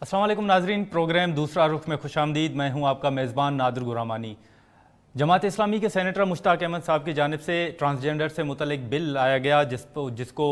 अस्सलाम वालेकुम नाजरीन, प्रोग्राम दूसरा रुख में खुशामदीद। मैं हूं आपका मेज़बान नादिर गुरामानी। जमात इस्लामी के सेनेटर मुश्ताक अहमद साहब की जानिब से ट्रांसजेंडर से मुतल्लिक बिल लाया गया जिसको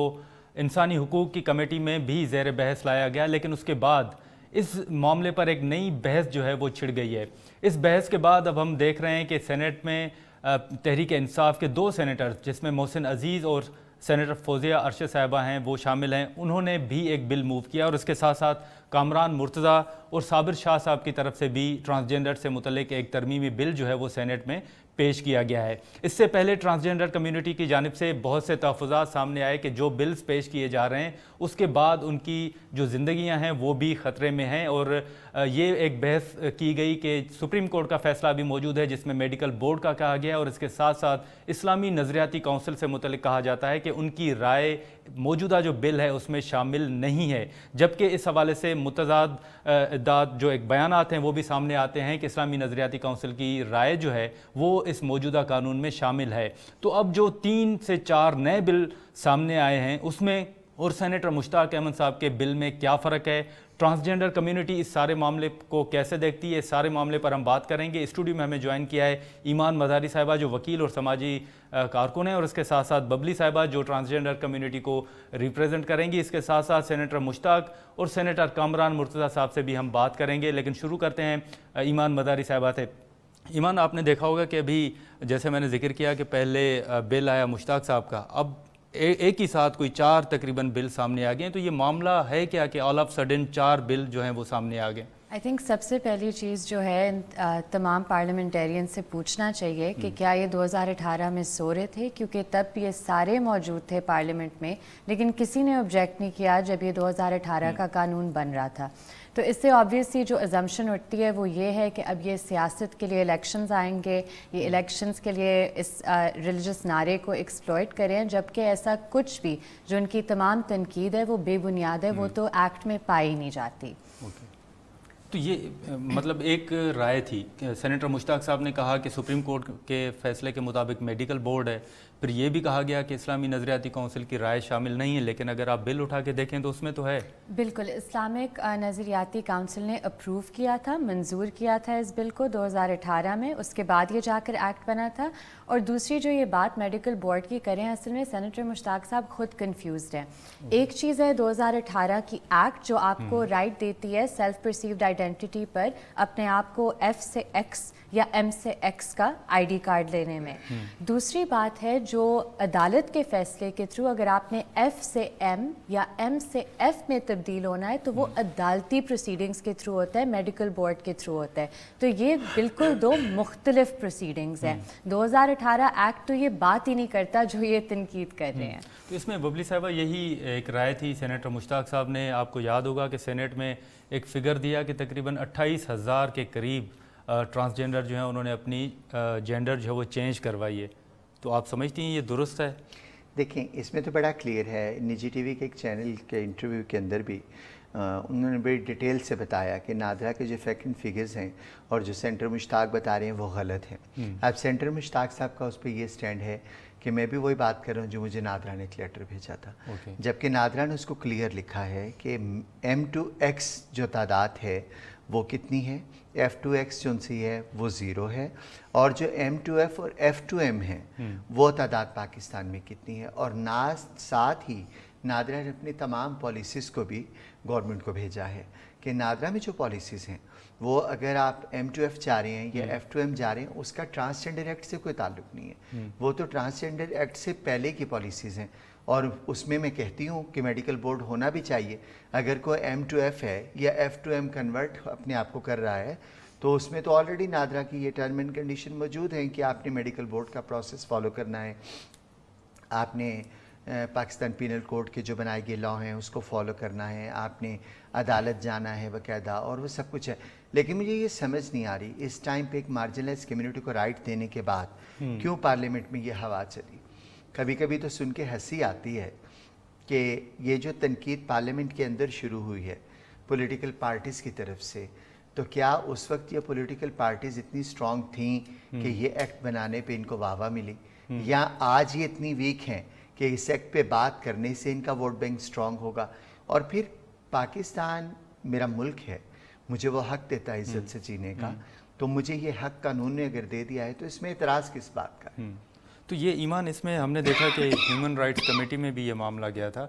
इंसानी हुकूक की कमेटी में भी ज़ेर बहस लाया गया, लेकिन उसके बाद इस मामले पर एक नई बहस जो है वो छिड़ गई है। इस बहस के बाद अब हम देख रहे हैं कि सेनेट में तहरीक इंसाफ के 2 सेनेटर जिसमें मोहसिन अजीज़ और सेनेटर फौजिया अरशद साहिबा हैं वो शामिल हैं, उन्होंने भी एक बिल मूव किया और इसके साथ साथ कामरान मुर्तज़ा और साबिर शाह साहब की तरफ से भी ट्रांसजेंडर से मुतल्लिक एक तरमीमी बिल जो है वो सेनेट में पेश किया गया है। इससे पहले ट्रांसजेंडर कम्युनिटी की जानिब से बहुत से तहफ़्फ़ुज़ात सामने आए कि जो बिल्स पेश किए जा रहे हैं उसके बाद उनकी जो ज़िंदगियां हैं वो भी ख़तरे में हैं। और ये एक बहस की गई कि सुप्रीम कोर्ट का फ़ैसला भी मौजूद है जिसमें मेडिकल बोर्ड का कहा गया और इसके साथ साथ इस्लामी नज़रियाती काउंसिल से मुतल्लिक कहा जाता है कि उनकी राय मौजूदा जो बिल है उसमें शामिल नहीं है। जबकि इस हवाले से मुतज़ाद जो एक बयानात हैं वो भी सामने आते हैं कि इस्लामी नज़रियाती काउंसिल की राय जो है वो इस मौजूदा कानून में शामिल है। तो अब जो 3 से 4 नए बिल सामने आए हैं उसमें और सेनेटर मुश्ताक अहमद साहब के बिल में क्या फ़र्क है, ट्रांसजेंडर कम्युनिटी इस सारे मामले को कैसे देखती है, इस सारे मामले पर हम बात करेंगे। स्टूडियो में हमें ज्वाइन किया है ईमान मज़ारी साहिबा जो वकील और समाजी कारकुन हैं, और इसके साथ साथ बबली साहिबा जो ट्रांसजेंडर कम्युनिटी को रिप्रेजेंट करेंगी। इसके साथ साथ सेनेटर मुश्ताक और सेनेटर कामरान मुर्तज़ा साहब से भी हम बात करेंगे। लेकिन शुरू करते हैं ईमान मज़ारी साहिबा से। ईमान, आपने देखा होगा कि अभी जैसे मैंने जिक्र किया कि पहले बिल आया मुश्ताक साहब का, अब एक ही साथ कोई 4 तकरीबन बिल सामने आ गए। तो ये मामला है क्या कि ऑल ऑफ सडन 4 बिल जो हैं वो सामने आ गए? आई थिंक सबसे पहली चीज़ जो है तमाम पार्लियामेंटेरियन से पूछना चाहिए कि क्या ये 2018 में सो रहे थे, क्योंकि तब ये सारे मौजूद थे पार्लियामेंट में, लेकिन किसी ने ऑब्जेक्ट नहीं किया जब ये 2018 का कानून बन रहा था। तो इससे ऑब्वियसली जो अजम्पशन उठती है वो ये है कि अब ये सियासत के लिए इलेक्शंस आएंगे, ये इलेक्शंस के लिए इस रिलीजियस नारे को एक्सप्लॉइट करें, जबकि ऐसा कुछ भी जो उनकी तमाम तनकीद है वो बेबुनियाद है, वो तो एक्ट में पाई नहीं जाती। तो ये मतलब एक राय थी, सेनेटर मुश्ताक साहब ने कहा कि सुप्रीम कोर्ट के फैसले के मुताबिक मेडिकल बोर्ड है, फिर ये भी कहा गया कि इस्लामी नज़रियाती काउंसिल की राय शामिल नहीं है, लेकिन अगर आप बिल उठा के देखें तो उसमें तो है। बिल्कुल, इस्लामिक नज़रियाती काउंसिल ने अप्रूव किया था, मंजूर किया था इस बिल को 2018 में, उसके बाद ये जाकर एक्ट बना था। और दूसरी जो ये बात मेडिकल बोर्ड की करें, असल में सेनेटर मुश्ताक साहब खुद कन्फ्यूज्ड हैं। एक चीज़ है 2018 की एक्ट जो आपको राइट देती है सेल्फ परसीव्ड आइडेंटिटी पर अपने आप को F से X या M से X का ID कार्ड लेने में। दूसरी बात है जो अदालत के फैसले के थ्रू अगर आपने F से M या M से F में तब्दील होना है तो वो अदालती प्रोसीडिंग्स के थ्रू होता है, मेडिकल बोर्ड के थ्रू होता है। तो ये बिल्कुल 2 मुख्तलिफ प्रोसीडिंग्स हैं। 2018 एक्ट तो ये बात ही नहीं करता जो ये तनकीद कर रहे हैं। तो इसमें बबली साहिबा यही एक राय थी सेनेटर मुश्ताक साहब ने। आपको याद होगा कि सेनेट में एक फ़िगर दिया कि तकरीबन 28,000 के करीब ट्रांसजेंडर जो हैं उन्होंने अपनी जेंडर जो है वो चेंज करवाई है। तो आप समझती हैं ये दुरुस्त है? देखें, इसमें तो बड़ा क्लियर है। निजी टीवी के एक चैनल के इंटरव्यू के अंदर भी उन्होंने बड़ी डिटेल से बताया कि नादरा के जो फैक्ट एंड फिगर्स हैं और जो सेंटर मुश्ताक बता रहे हैं वो गलत है। अब सेंटर मुश्ताक साहब का उस पर ये स्टैंड है कि मैं भी वही बात कर रहा हूँ जो मुझे नादरा ने एक लेटर भेजा था, जबकि नादरा ने उसको क्लियर लिखा है कि M2X जो तादाद है वो कितनी है, F2X जो उनसी है वो 0 है, और जो M2F और F2M है वो तादाद पाकिस्तान में कितनी है। और साथ ही नादरा ने अपनी तमाम पॉलिसीज़ को भी गवर्नमेंट को भेजा है कि नादरा में जो पॉलिसीज़ हैं वो अगर आप M2F जा रहे हैं या F2M जा रहे हैं उसका ट्रांसजेंडर एक्ट से कोई ताल्लुक नहीं है, वो तो ट्रांसजेंडर एक्ट से पहले की पॉलिसीज़ हैं। और उसमें मैं कहती हूँ कि मेडिकल बोर्ड होना भी चाहिए। अगर कोई M2F है या F2M कन्वर्ट अपने आप को कर रहा है तो उसमें तो ऑलरेडी नादरा की ये टर्म एंड कंडीशन मौजूद है कि आपने मेडिकल बोर्ड का प्रोसेस फॉलो करना है, आपने पाकिस्तान पीनल कोड के जो बनाए गए लॉ हैं उसको फॉलो करना है, आपने अदालत जाना है बाकायदा, और वो सब कुछ है। लेकिन मुझे ये समझ नहीं आ रही इस टाइम पे एक मार्जिनलाइज कम्युनिटी को राइट देने के बाद क्यों पार्लियामेंट में ये हवा चली। कभी कभी तो सुन के हंसी आती है कि ये जो तनकीद पार्लियामेंट के अंदर शुरू हुई है पॉलिटिकल पार्टीज़ की तरफ से, तो क्या उस वक्त ये पॉलिटिकल पार्टीज़ इतनी स्ट्रॉन्ग थीं कि ये एक्ट बनाने पे इनको वाहवा मिली, या आज ये इतनी वीक हैं कि इस एक्ट पे बात करने से इनका वोट बैंक स्ट्रॉन्ग होगा। और फिर पाकिस्तान میرا ملک ہے، مجھے وہ حق دیتا ہے عزت سے جینے کا، تو مجھے یہ حق قانون نے اگر دے دیا ہے تو اس میں اعتراض کس بات کا؟ تو یہ ایمان، اس میں ہم نے دیکھا کہ ہیومن رائٹس کمیٹی میں بھی یہ معاملہ گیا تھا،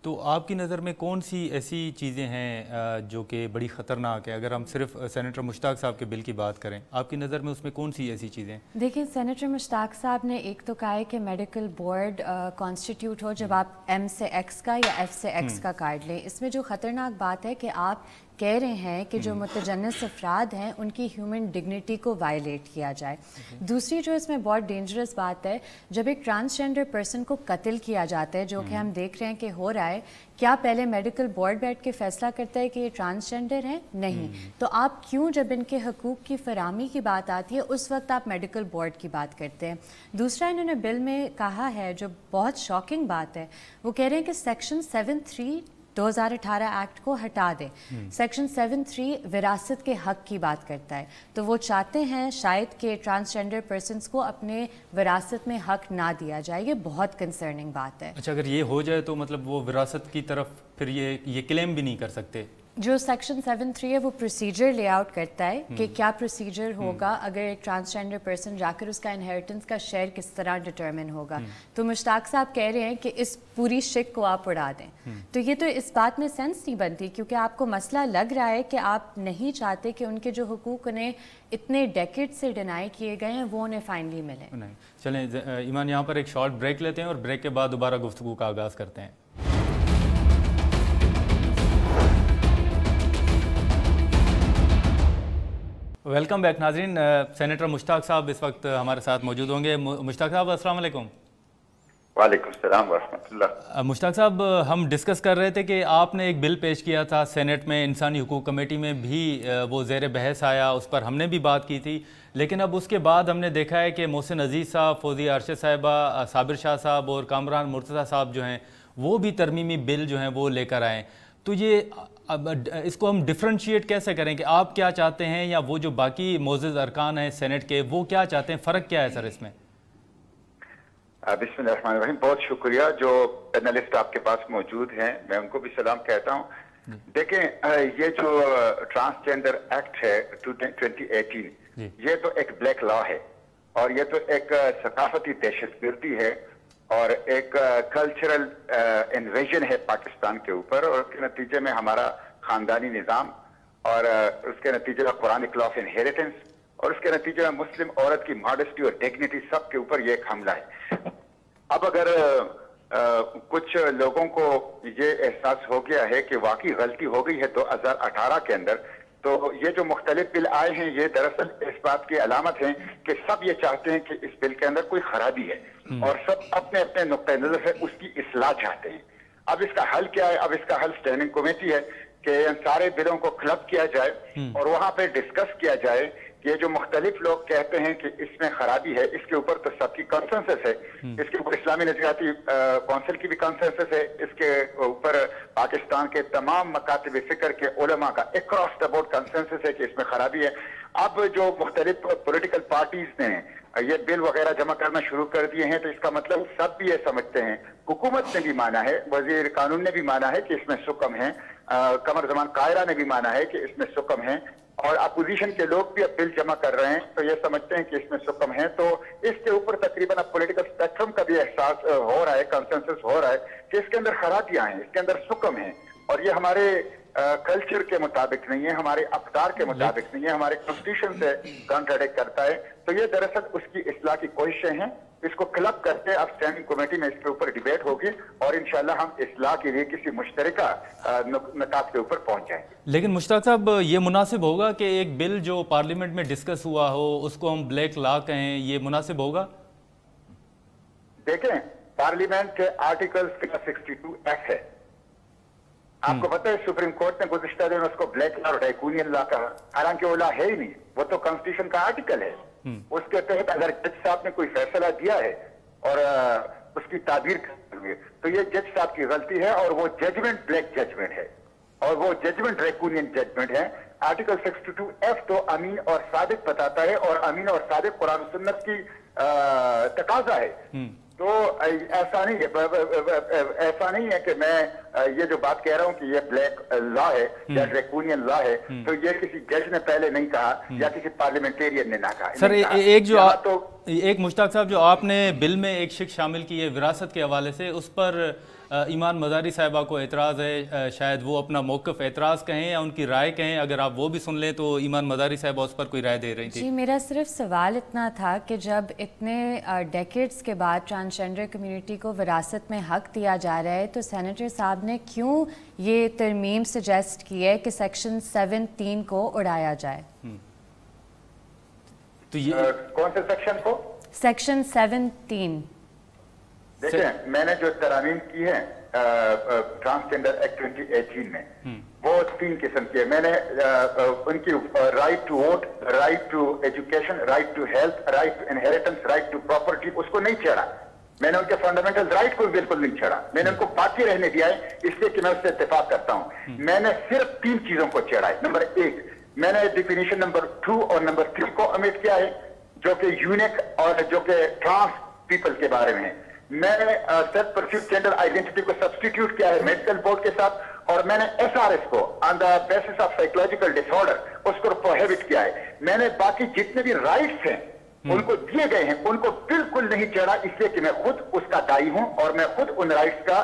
تو آپ کی نظر میں کون سی ایسی چیزیں ہیں جو کہ بڑی خطرناک ہیں؟ اگر ہم صرف سینیٹر مشتاق صاحب کے بل کی بات کریں، آپ کی نظر میں اس میں کون سی ایسی چیزیں ہیں؟ دیکھیں، سینیٹر مشتاق صاحب نے ایک تو کہا ہے کہ میڈیکل بورڈ کانسٹیٹیوٹ ہو جب آپ ایم سے ایکس کا یا ایف سے ایکس کا کارڈ لیں۔ اس میں جو خطرناک بات ہے کہ آپ کہہ رہے ہیں کہ جو متجنس افراد ہیں ان کی ہیومن ڈگنیٹی کو وائلیٹ کیا جائے۔ دوسری جو اس میں بہت ڈینجرس بات ہے، جب ایک ٹرانسجینڈر پرسن کو قتل کیا جاتا ہے، جو کہ ہم دیکھ رہے ہیں کہ ہو رہا ہے، کیا پہلے میڈیکل بورڈ بیٹھ کے فیصلہ کرتا ہے کہ یہ ٹرانسجینڈر ہیں؟ نہیں۔ تو آپ کیوں جب ان کے حقوق کی فراہمی کی بات آتی ہے اس وقت آپ میڈیکل بورڈ کی بات کرتے ہیں؟ دوسرا انہوں نے بل میں کہا ہے جو بہت شاکنگ بات ہے، وہ کہہ رہے ہیں کہ سیکشن 7(3) 2018 ایکٹ کو ہٹا دیں۔ سیکشن 7(3) وراثت کے حق کی بات کرتا ہے، تو وہ چاہتے ہیں شاید کہ ٹرانسجینڈر پرسنس کو اپنے وراثت میں حق نہ دیا جائے۔ یہ بہت کنسرننگ بات ہے۔ اچھا، اگر یہ ہو جائے تو مطلب وہ وراثت کی طرف پھر یہ کلیم بھی نہیں کر سکتے؟ جو سیکشن 7(3) ہے وہ پروسیجر لے آؤٹ کرتا ہے کہ کیا پروسیجر ہوگا اگر ایک ٹرانسجینڈر پرسن جا کر اس کا انہیریٹنس کا شیئر کس طرح ڈٹرمن ہوگا۔ تو مشتاق صاحب کہہ رہے ہیں کہ اس پوری شک کو آپ اڑا دیں، تو یہ تو اس بات میں سینس نہیں بنتی، کیونکہ آپ کو مسئلہ لگ رہا ہے کہ آپ نہیں چاہتے کہ ان کے جو حقوق انہیں اتنے ڈیکیڈ سے ڈینائی کیے گئے ہیں وہ انہیں فائنلی ملیں۔ نہیں، چلیں ایمان، یہاں پر ایک شارٹ بریک لیتے ہیں اور بریک کے بعد دوبارہ گفتگو کا آغاز کرتے ہیں۔ ویلکم بیک ناظرین، سینیٹر مشتاق صاحب اس وقت ہمارے ساتھ موجود ہوں گے۔ مشتاق صاحب السلام علیکم۔ وعلیکم السلام ورحمۃ اللہ۔ مشتاق صاحب، ہم ڈسکس کر رہے تھے کہ آپ نے ایک بل پیش کیا تھا سینٹ میں، انسانی حقوق کمیٹی میں بھی وہ زیر بحث آیا، اس پر ہم نے بھی بات کی تھی، لیکن اب اس کے بعد ہم نے دیکھا ہے کہ محسن عزیز صاحب، فوزیہ ارشد صاحبہ، صابر شاہ صاحب اور کامران مرتضیٰ صاحب جو ہیں وہ بھی ترمیمی بل جو ہیں وہ لے کر آئیں۔ تو یہ اب اس کو ہم ڈفرینشیٹ کیسے کریں کہ آپ کیا چاہتے ہیں یا وہ جو باقی معزز ارکان ہیں سینٹ کے وہ کیا چاہتے ہیں؟ فرق کیا ہے سر اس میں؟ بسم اللہ الرحمن الرحیم، بہت شکریہ۔ جو پینلسٹ آپ کے پاس موجود ہیں میں ان کو بھی سلام کہتا ہوں۔ دیکھیں، یہ جو ٹرانسجینڈر ایکٹ ہے 2018، یہ تو ایک بلیک لا ہے، اور یہ تو ایک ثقافتی دہشت گردی ہے اور ایک کلچرل انویژن ہے پاکستان کے اوپر، اور اس کے نتیجے میں ہمارا خاندانی نظام، اور اس کے نتیجے میں قرآنک لا آف انہیریٹنس، اور اس کے نتیجے میں مسلم عورت کی ماڈسٹی اور ڈگنیٹی، سب کے اوپر یہ ایک حملہ ہے۔ اب اگر کچھ لوگوں کو یہ احساس ہو گیا ہے کہ واقعی غلطی ہو گئی ہے 2018 کے اندر، تو یہ جو مختلف بل آئے ہیں یہ دراصل اس بات کی علامت ہیں کہ سب یہ چاہتے ہیں کہ اس بل کے اندر کوئی خرابی ہے، اور سب اپنے اپنے نقطۂ نظر سے اس کی اصلاح چاہتے ہیں۔ اب اس کا حل کیا ہے؟ اب اس کا حل اسٹینڈنگ کمیٹی ہے کہ ان سارے بلوں کو کلب کیا جائے اور وہاں پہ ڈسکس کیا جائے کہ یہ جو مختلف لوگ کہتے ہیں کہ اس میں خرابی ہے، اس کے اوپر تو سب کی کنسنسس ہے، اس کے اوپر اسلامی نظریاتی کونسل کی بھی کنسنسس ہے، اس کے اوپر پاکستان کے تمام مکاتب فکر کے علماء کا اکراس دا بورڈ کنسنسس ہے کہ اس میں خرابی ہے۔ اب جو مختلف پولیٹیکل پارٹیز نے یہ بل وغیرہ جمع کرنا شروع کر دیے ہیں، تو اس کا مطلب سب بھی یہ سمجھتے ہیں، حکومت نے بھی مانا ہے، وزیر قانون نے بھی مانا ہے کہ اس میں سکم ہے، قمر زمان قاہرہ نے بھی مانا ہے کہ اس میں سکم ہے، اور اپوزیشن کے لوگ بھی اب بل جمع کر رہے ہیں تو یہ سمجھتے ہیں کہ اس میں سکم ہے۔ تو اس کے اوپر تقریباً اب پولیٹیکل اسپیکٹرم کا بھی احساس ہو رہا ہے، کنسنسس ہو رہا ہے کہ اس کے اندر خرابیاں ہیں، اس کے اندر سکم ہیں، اور یہ ہمارے کلچر کے مطابق نہیں ہے، ہمارے اقدار کے مطابق نہیں ہے، ہمارے کانسٹیٹیوشن سے کنٹراڈکٹ کرتا ہے۔ تو یہ دراصل اس کی اصلاح کی کوششیں ہیں، اس کو کلب کرتے اب اسٹینڈنگ کمیٹی میں اس کے اوپر ڈیبیٹ ہوگی، اور انشاءاللہ ہم اصلاح کے لیے کسی مشترکہ نکات کے اوپر پہنچ جائیں گے۔ لیکن مشتاق صاحب، یہ مناسب ہوگا کہ ایک بل جو پارلیمنٹ میں ڈسکس ہوا ہو اس کو ہم بلیک لا کہیں، یہ مناسب ہوگا؟ دیکھیں، پارلیمنٹ کے آرٹیکل 62 ایکٹ ہے، آپ کو پتہ ہے سپریم کورٹ نے گزشتہ دن اس کو بلیک لا اور ڈائکونین لا کہا، حالانکہ وہ لا ہے ہی نہیں، وہ تو کانسٹیٹیوشن کا آرٹیکل ہے۔ اس کے تحت اگر جج صاحب نے کوئی فیصلہ دیا ہے اور اس کی تعبیر کرنی ہے تو یہ جج صاحب کی غلطی ہے، اور وہ ججمنٹ بلیک ججمنٹ ہے، اور وہ ججمنٹ ڈریکونین ججمنٹ ہے۔ آرٹیکل 62 ایف تو امین اور صادق بتاتا ہے، اور امین اور صادق قرآن و سنت کی تقاضا ہے۔ تو ایسا نہیں ہے کہ میں ये जो बात कह रहा हूँ कि ये ब्लैक लॉ है या ड्रैकोनियन लॉ है, तो ये किसी जज ने पहले नहीं कहा या किसी पार्लियामेंटेरियन ने ना कहा। सर एक जो एक मुश्ताक साहब जो आपने बिल में एक शिक शामिल की है विरासत के हवाले से, उस पर ईमान मज़ारी साहिबा को एतराज़ है, शायद वो अपना मौक़िफ़ एतराज़ कहें या उनकी राय कहें, अगर आप वो भी सुन लें तो ईमान मज़ारी साहिबा उस पर कोई राय दे रही थी। जी, मेरा सिर्फ सवाल इतना था कि जब इतने डेकेड्स के बाद ट्रांसजेंडर कम्युनिटी को विरासत में हक दिया जा रहा है, तो सेनेटर साहब ने क्यों ये तरमीम सजेस्ट की है कि सेक्शन 7(3) को उड़ाया जाए? तो ये कौन से सेक्शन को? सेक्शन 7(3). देखिए, मैंने जो तरामीम की है ट्रांसजेंडर एक्ट 2018 में, वो 3 किस्म की है। मैंने उनकी right to vote, right to education, right to health, right to inheritance, right to property, उसको नहीं छेड़ा। मैंने उनके फंडामेंटल राइट को बिल्कुल नहीं छेड़ा। मैंने उनको बाकी रहने दिया है, इसलिए कि मैं उससे इत्तेफाक करता हूँ। मैंने सिर्फ 3 चीजों को छेड़ा है। नंबर 1, मैंने डिफिनीशन नंबर 2 और नंबर 3 को अमिट किया है, जो कि यूनिक और जो कि ट्रांस पीपल के बारे में है। मैंने सेल्फ परसीव्ड जेंडर आइडेंटिटी को सब्स्टिट्यूट किया है मेडिकल बोर्ड के साथ, और मैंने SRS को on the basis of psychological disorder उसको प्रोहिबिट किया है। मैंने बाकी जितने भी राइट्स हैं उनको दिए गए हैं, उनको बिल्कुल नहीं छेड़ा, इसलिए कि मैं खुद उसका दाई हूं और मैं खुद उन राइट्स का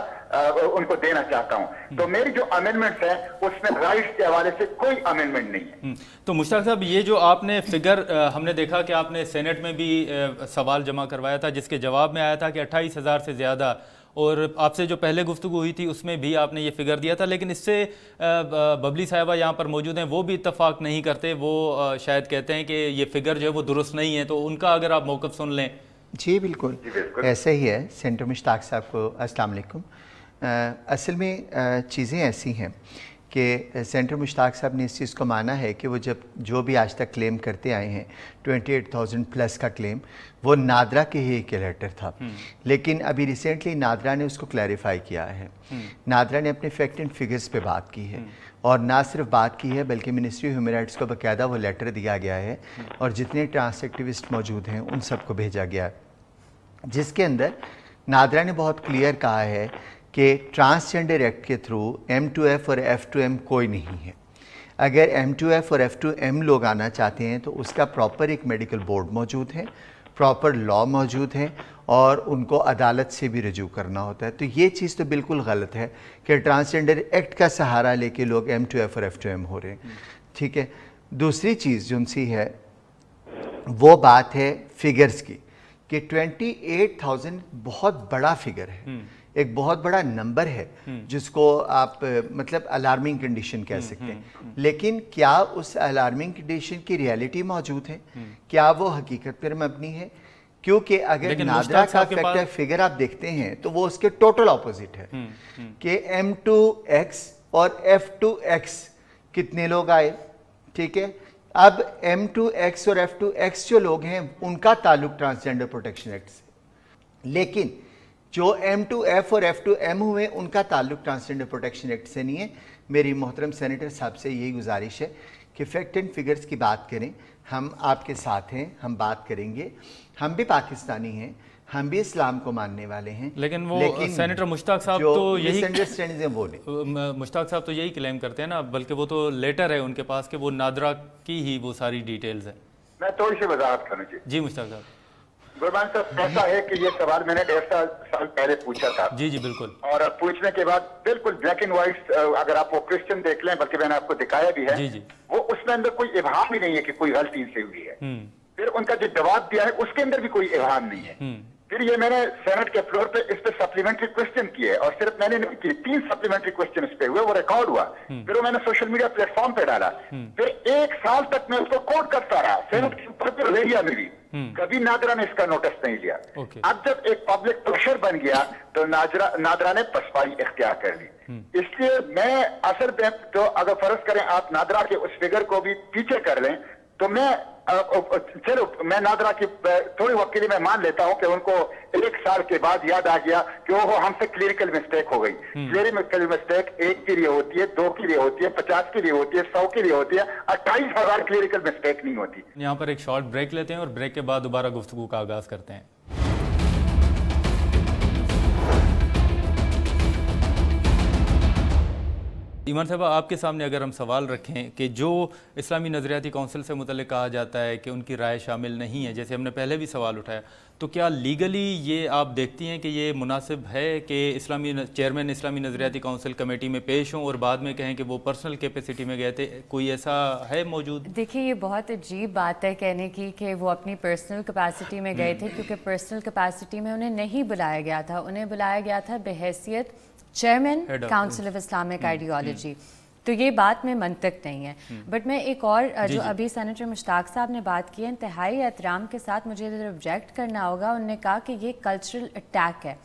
उनको देना चाहता हूं। तो मेरी जो अमेंडमेंट्स हैं उसमें राइट्स के हवाले से कोई अमेंडमेंट नहीं है। तो मुश्ताक साहब, ये जो आपने फिगर हमने देखा कि आपने सेनेट में भी सवाल जमा करवाया था, जिसके जवाब में आया था कि 28,000 से ज़्यादा, और आपसे जो पहले गुफ्तगू हुई थी उसमें भी आपने ये फिगर दिया था, लेकिन इससे बबली साहिबा यहाँ पर मौजूद हैं, वो भी इत्तफाक नहीं करते। वो शायद कहते हैं कि ये फिगर जो है वो दुरुस्त नहीं है, तो उनका अगर आप मौक़िफ़ सुन लें। जी बिल्कुल ऐसे ही है। सेनेटर मुश्ताक साहब को अस्सलाम वालेकुम। असल में चीज़ें ऐसी हैं कि सेनेटर मुश्ताक साहब ने इस चीज़ को माना है कि वो जो भी आज तक क्लेम करते आए हैं 28,000 प्लस का क्लेम, वो नादरा के ही एक लेटर था। लेकिन अभी रिसेंटली नादरा ने उसको क्लैरिफाई किया है। नादरा ने अपने फैक्ट एंड फिगर्स पे बात की है, और ना सिर्फ बात की है बल्कि मिनिस्ट्री ऑफ ह्यूमन राइट्स को बाकायदा वो लेटर दिया गया है, और जितने ट्रांस एक्टिविस्ट मौजूद हैं उन सबको भेजा गया है, जिसके अंदर नादरा ने बहुत क्लियर कहा है कि ट्रांसजेंडर एक्ट के थ्रू M2F और F2M कोई नहीं है। अगर M2F और F2M लोग आना चाहते हैं तो उसका प्रॉपर एक मेडिकल बोर्ड मौजूद है, प्रॉपर लॉ मौजूद है, और उनको अदालत से भी रजू करना होता है। तो ये चीज़ तो बिल्कुल गलत है कि ट्रांसजेंडर एक्ट का सहारा लेके लोग M2F और F2M हो रहे हैं। ठीक है। दूसरी चीज़ जो सी है वो बात है फिगर्स की, कि 28,000 बहुत बड़ा फिगर है, एक बहुत बड़ा नंबर है जिसको आप मतलब अलार्मिंग कंडीशन कह सकते हैं। लेकिन क्या उस अलार्मिंग कंडीशन की रियलिटी मौजूद है? क्या वो हकीकत पर मबनी है? क्योंकि अगर नादरा का फैक्टर फिगर आप देखते हैं तो वो उसके टोटल ऑपोजिट है कि M2X और F2X कितने लोग आए। ठीक है। अब M2X और F2X जो लोग हैं उनका ताल्लुक ट्रांसजेंडर प्रोटेक्शन एक्ट से, लेकिन जो M2F और F2M हुए उनका ताल्लुक ट्रांसजेंडर प्रोटेक्शन एक्ट से नहीं है। मेरी मोहतरम सेनेटर साहब से यही गुजारिश है कि फैक्ट एंड फिगर्स की बात करें। हम आपके साथ हैं, हम बात करेंगे। हम भी पाकिस्तानी हैं, हम भी इस्लाम को मानने वाले हैं, लेकिन सेनेटर मुश्ताक साहब तो यही अंडरस्टैंडिंग है वो नहीं। मुश्ताक साहब तो यही क्लेम करते हैं ना, बल्कि वो तो लेटर है उनके पास कि वो नादरा की ही वो सारी डिटेल्स है। मैं थोड़ी सी वजाहत करना चाहिए। जी मुश्ताक साहब। गुरबान साहब, ऐसा है कि ये सवाल मैंने 1.5 साल पहले पूछा था। जी जी बिल्कुल। और पूछने के बाद बिल्कुल ब्लैक एंड व्हाइट, अगर आप वो क्वेश्चन देख लें, बल्कि मैंने आपको दिखाया भी है। जी जी। वो उसमें अंदर कोई इबहाम ही नहीं है कि कोई गलती इनसे हुई है। फिर उनका जो जवाब दिया है उसके अंदर भी कोई इबहाम नहीं है। फिर ये मैंने सेनेट के फ्लोर पे इस पे सप्लीमेंट्री क्वेश्चन किए, और सिर्फ मैंने नहीं किए, 3 सप्लीमेंट्री क्वेश्चन इस पे हुए, वो रिकॉर्ड हुआ। फिर वो मैंने सोशल मीडिया प्लेटफॉर्म पे डाला। फिर 1 साल तक मैं उसको कोट करता रहा सेनेट के ऊपर पे रेडिया में भी। कभी नादरा ने इसका नोटिस नहीं लिया। अब जब एक पब्लिक प्रेशर बन गया तो नादरा ने पसपाई इख्तियार कर ली। इसलिए मैं असल में तो अगर फर्ज करें आप नादरा के उस फिगर को भी पीछे कर लें, तो मैं चलो मैं नादरा की थोड़ी वक्त के लिए मैं मान लेता हूं कि उनको 1 साल के बाद याद आ गया कि वो हमसे क्लिनिकल मिस्टेक हो गई। क्लिनिकल मिस्टेक 1 के लिए होती है, 2 के लिए होती है, 50 के लिए होती है, 100 के लिए होती है, 28,000 क्लिनिकल मिस्टेक नहीं होती। यहाँ पर एक शॉर्ट ब्रेक लेते हैं और ब्रेक के बाद दोबारा गुफ्तगू का आगाज करते हैं। ईमान साहब, आपके सामने अगर हम सवाल रखें कि जो इस्लामी नज़रियाती कौंसिल से मुतल्लिक़ कहा जाता है कि उनकी राय शामिल नहीं है, जैसे हमने पहले भी सवाल उठाया, तो क्या लीगली ये आप देखती हैं कि ये मुनासिब है कि चेयरमैन इस्लामी नज़रियाती कौंसिल कमेटी में पेश हों और बाद में कहें कि वो पर्सनल कैपेसिटी में गए थे? कोई ऐसा है मौजूद? देखिए, ये बहुत अजीब बात है कहने की कि वो अपनी पर्सनल कैपेसिटी में गए थे, क्योंकि पर्सनल कैपेसिटी में उन्हें नहीं बुलाया गया था। उन्हें बुलाया गया था बहैसियत chairman council of Islamic ideology. तो ये बात में मंतक नहीं है। बट मैं एक और जो अभी सेनेटर मुश्ताक साहब ने बात की है, इंतहाई एहतराम के साथ मुझे इधर ऑब्जेक्ट करना होगा। उन्होंने कहा कि ये कल्चरल अटैक है।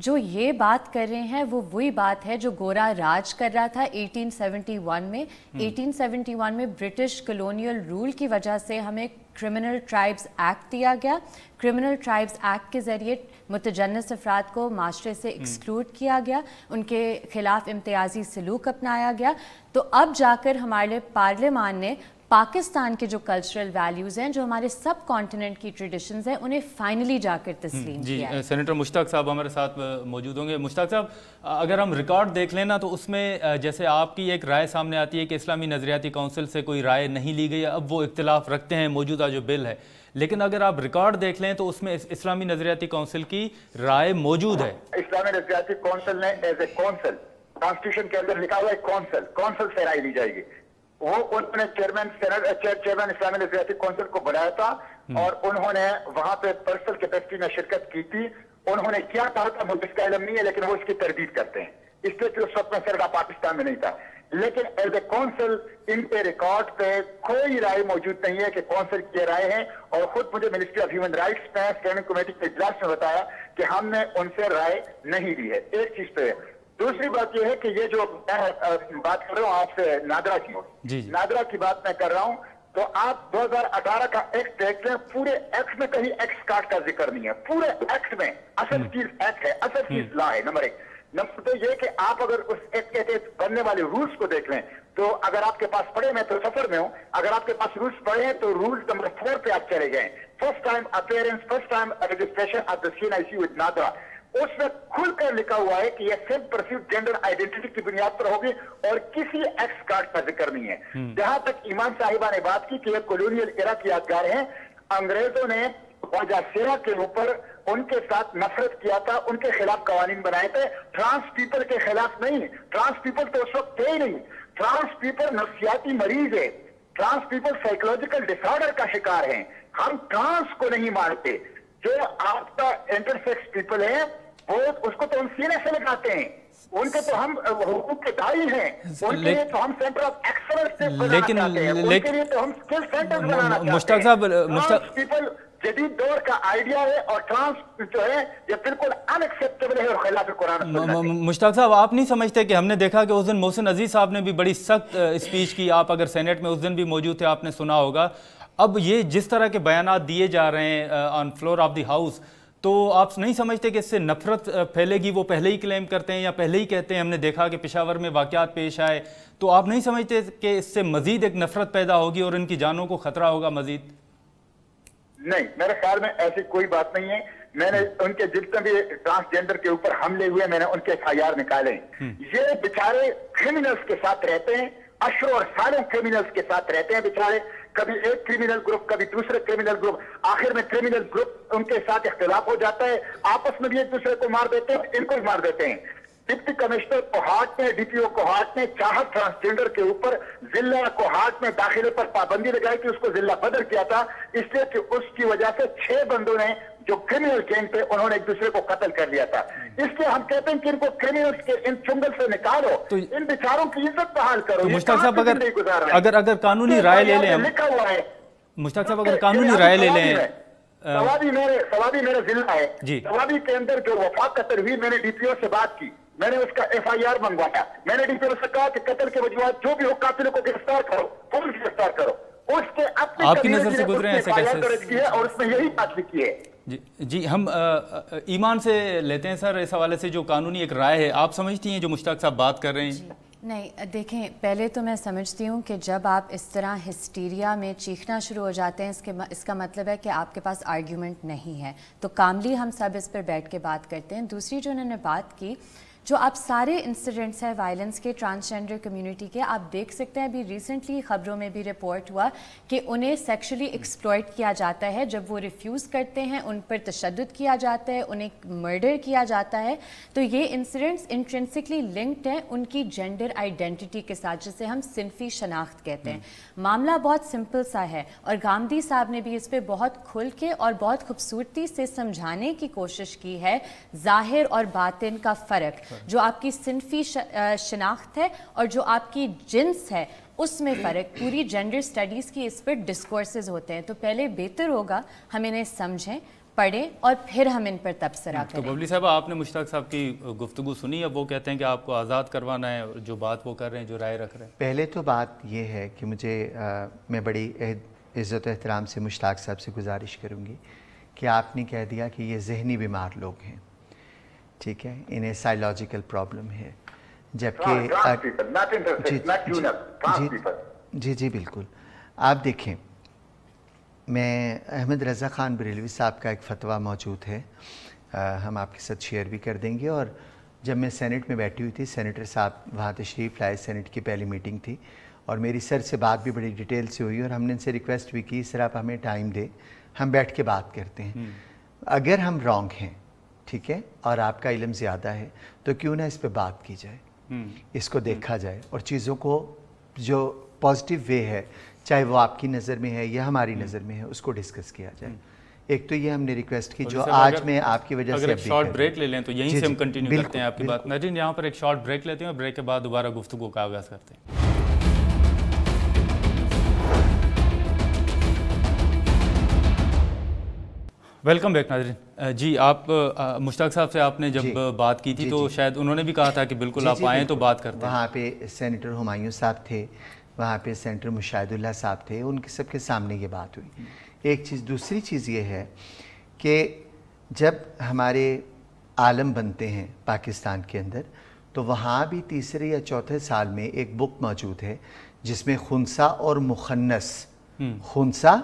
जो ये बात कर रहे हैं वो वही बात है जो गोरा राज कर रहा था 1871 में। 1871 में ब्रिटिश कॉलोनियल रूल की वजह से हमें क्रिमिनल ट्राइब्स एक्ट दिया गया। क्रिमिनल ट्राइब्स एक्ट के ज़रिए मुतजन्निस अफराद को माशरे से एक्सक्लूड किया गया, उनके खिलाफ इम्तियाजी सलूक अपनाया गया। तो अब जाकर हमारे पार्लियामान ने पाकिस्तान के जो कल्चरल वैल्यूज़ हैं, जो हमारे सब कॉन्टिनेंट की ट्रेडिशंस हैं, उन्हें फाइनली जाकर तस्लीम किया। जी, सेनेटर मुश्ताक साहब हमारे साथ मौजूद होंगे। मुश्ताक साहब, अगर हम रिकॉर्ड देख लें ना, तो उसमें जैसे आपकी एक राय सामने आती है कि इस्लामी नज़रियाती कौंसिल से कोई राय नहीं ली गई, अब वो इख्तिलाफ रखते हैं मौजूदा जो बिल है। लेकिन अगर आप रिकॉर्ड देख लें तो उसमें इस्लामी नज़रियाती कौंसिल की राय मौजूद है। इस्लामी नज़रियाती कौंसिल ने एज ए कौंसिल, कॉन्स्टिट्यूशन के अंदर लिखा हुआ है कौंसिल से राय ली जाएगी। वो उन्होंने चेयरमैन इस्लामी नज़रियाती कौंसिल को बुलाया था और उन्होंने वहां पे पर्सनल कैपेसिटी में शिरकत की थी। उन्होंने क्या कहा था मुझे इसका इल्म नहीं है, लेकिन वो इसकी तरदीद करते हैं, इसलिए कि उस वक्त में सरकार पाकिस्तान में नहीं था। लेकिन एज ए कौंसिल इन पे रिकॉर्ड पे कोई राय मौजूद नहीं है कि कौंसिल की राय है। और खुद मुझे मिनिस्ट्री ऑफ ह्यूमन राइट्स में स्टैंडिंग कमेटी के इजलास में बताया कि हमने उनसे राय नहीं ली है। एक चीज पे है। दूसरी बात यह है कि ये जो मैं बात कर रहा हूँ आपसे नादरा की, नादरा की बात मैं कर रहा हूँ, तो आप 2018 का एक्ट देख लें, पूरे एक्ट में कहीं एक्स कार्ड का जिक्र नहीं है। पूरे एक्ट में असल चीज एक्ट है, असल चीज लॉ है। नंबर एक। नंबर दो ये कि आप अगर उस एक्ट के तहत बनने वाले रूल्स को देख लें, तो अगर आपके पास पढ़े, मैं तो सफर में हूं, अगर आपके पास रूल्स पढ़े हैं तो रूल नंबर 4 पे आप चले गए। First time appearance, first time registration of the CNIC with NADRA, उसमें खुलकर लिखा हुआ है कि यह सेल्फ परसीव्ड जेंडर आइडेंटिटी की बुनियाद पर होगी और किसी एक्स कार्ड का जिक्र नहीं है। जहां तक ईमान साहिबा ने बात की कि यह कॉलोनियल एरा की यादगार है, अंग्रेजों ने ख्वाजा सेरा के ऊपर उनके साथ नफरत किया था, उनके खिलाफ कवानीन बनाए थे। ट्रांस पीपल के खिलाफ नहीं, ट्रांस पीपल तो उस वक्त थे ही नहीं। ट्रांस पीपल नफ्सियाती मरीज है, ट्रांस पीपल साइकोलॉजिकल डिसऑर्डर का शिकार हैं। हम ट्रांस को नहीं मानते। जो आपका इंटरसेक्स पीपल है वो उसको तो हम सीने से लगाते हैं, उनके तो हम हुकूक के दाई हैं, उनके लिए तो हम सेंटर ऑफ एक्सलेंस बनाना चाहते हैं, उनके लिए तो हम स्किल सेंटर बनाना चाहते हैं। मुश्ताक साहब, पीपल जदीद दौर का आइडिया है और ट्रांस जो है ये बिल्कुल अनएक्सेप्टेबल है और खिलाफ कुरान। मुश्ताक साहब, आप नहीं समझते कि हमने देखा कि उस दिन मोहसिन अजीज साहब ने भी बड़ी सख्त स्पीच की, आप अगर सेनेट में उस दिन भी मौजूद थे आपने सुना होगा। अब ये जिस तरह के बयानात दिए जा रहे हैं on floor of the house, तो आप नहीं समझते कि इससे नफरत फैलेगी? वो पहले ही क्लेम करते हैं या पहले ही कहते हैं हमने देखा कि पेशावर में वाक़यात पेश आए, तो आप नहीं समझते कि इससे मजीद एक नफरत पैदा होगी और इनकी जानों को खतरा होगा मजीद? नहीं, मेरे ख्याल में ऐसी कोई बात नहीं है। मैंने उनके जितने भी ट्रांसजेंडर के ऊपर हमले हुए मैंने उनके FIR निकाले। ये बेचारे क्रिमिनल्स के साथ रहते हैं, अशरों और सालों क्रिमिनल्स के साथ रहते हैं बेचारे। कभी एक क्रिमिनल ग्रुप, कभी दूसरे क्रिमिनल ग्रुप, आखिर में क्रिमिनल ग्रुप उनके साथ इख्तिलाफ हो जाता है, आपस में भी एक दूसरे को मार देते हैं, इनको भी मार देते हैं। डिप्टी कमिश्नर कोहाट ने, DPO कोहाट ने चाहत ट्रांसजेंडर के ऊपर जिला कोहाट में दाखिले पर पाबंदी लगाई कि उसको जिला बदल किया था, इसलिए कि उसकी वजह से 6 बंदों ने जो क्रिमिनल गैंग थे उन्होंने एक दूसरे को कत्ल कर लिया था। इसलिए हम कहते हैं कि इनको क्रिमिनल्स के इन चुंगल से निकालो, तो इन बेचारों की इज्जत बहाल करो। तो मुश्ताक साहब, अगर कानूनी राय ले लें, लिखा हुआ है मुश्ताक साहब, अगर कानूनी राय ले लें, सवाबी मेरे जिला है, सवाबी के अंदर जो वफाक कत्ल हुई, मैंने DPO से बात की, मैंने उसका FIR मंगवाया, मैंने DPO से कहा कि कत्ल के वजूहात जो भी हो कातिलों को गिरफ्तार करो, पुलिस गिरफ्तार करो। उसके अपनी आपकी नजर से गुजरे हैं ऐसे कैसे? और उसमें यही बात लिखी है। जी, हम ईमान से लेते हैं सर इस हवाले से जो कानूनी एक राय है, आप समझती हैं जो मुश्ताक साहब बात कर रहे हैं? नहीं, देखें, पहले तो मैं समझती हूँ कि जब आप इस तरह हिस्टीरिया में चीखना शुरू हो जाते हैं, इसका मतलब है कि आपके पास आर्ग्यूमेंट नहीं है। तो कामली हम सब इस पर बैठ के बात करते हैं। दूसरी जो उन्होंने बात की, जो आप सारे इंसिडेंट्स हैं वायलेंस के ट्रांसजेंडर कम्युनिटी के, आप देख सकते हैं अभी रिसेंटली ख़बरों में भी रिपोर्ट हुआ कि उन्हें सेक्सुअली एक्सप्लॉइट किया जाता है, जब वो रिफ्यूज़ करते हैं उन पर तशद्दुद किया जाता है, उन्हें मर्डर किया जाता है। तो ये इंसिडेंट्स इंट्रिंसिकली लिंक्ड हैं उनकी जेंडर आइडेंटिटी के साथ, जिसे हम सिनफी शनाख्त कहते हैं। मामला बहुत सिंपल सा है और गांधी साहब ने भी इस पे बहुत खुल के और बहुत खूबसूरती से समझाने की कोशिश की है ज़ाहिर और बातिन का फ़र्क, जो आपकी सिनफी शनाख्त है और जो आपकी जिन्स है उसमें फ़र्क। पूरी जेंडर स्टडीज़ की इस पर डिस्कोर्सेज होते हैं, तो पहले बेहतर होगा हम इन्हें समझें, पढ़ें और फिर हम इन पर तबसरा करें। तो बबली साहब, आपने मुश्ताक साहब की गुफ्तगू सुनी, अब वो कहते हैं कि आपको आज़ाद करवाना है, जो बात वो कर रहे हैं, जो राय रख रहे हैं। पहले तो बात ये है कि मुझे मैं बड़ी इज़्ज़त और एहतराम से मुश्ताक साहब से गुजारिश करूँगी कि आपने कह दिया कि ये जहनी बीमार लोग हैं, ठीक है, इन्हें साइकोलॉजिकल प्रॉब्लम है, जबकि जी बिल्कुल। आप देखें, मैं अहमद रज़ा ख़ान बरेलवी साहब का एक फ़तवा मौजूद है, हम आपके साथ शेयर भी कर देंगे। और जब मैं सेनेट में बैठी हुई थी, सेनेटर साहब वहाँ तशरीफ़ लाए, सेनेट की पहली मीटिंग थी और मेरी सर से बात भी बड़ी डिटेल से हुई और हमने इनसे रिक्वेस्ट भी की, सर आप हमें टाइम दे, हम बैठ के बात करते हैं, अगर हम रॉन्ग हैं, ठीक है, और आपका इल्म ज़्यादा है तो क्यों ना इस पर बात की जाए, इसको देखा जाए और चीज़ों को जो पॉजिटिव वे है, चाहे वो आपकी नज़र में है या हमारी नज़र में है, उसको डिस्कस किया जाए। एक तो ये हमने रिक्वेस्ट की जो आज मैं आपकी वजह से एक शॉर्ट ब्रेक ले लें तो यहीं से हम कंटिन्यू करते हैं आपकी बात। नाज़रीन, यहाँ पर एक शॉर्ट ब्रेक लेते हैं और ब्रेक के बाद दोबारा गुफ्तगू का आगाज़ करते हैं। वेलकम बैक नाज़रीन। जी, आप मुश्ताक साहब से आपने जब बात की थी तो शायद उन्होंने भी कहा था कि बिल्कुल आप आएँ तो बात करते हैं। वहाँ पे सेनेटर हुमायूं साहब थे, वहाँ पे सेनेटर मुशाहिदुल्लाह साहब थे, उनके सबके सामने ये बात हुई। एक चीज़, दूसरी चीज़ ये है कि जब हमारे आलम बनते हैं पाकिस्तान के अंदर, तो वहाँ भी तीसरे या चौथे साल में एक बुक मौजूद है जिसमें खुनसा और मुखन्नस, खुनसा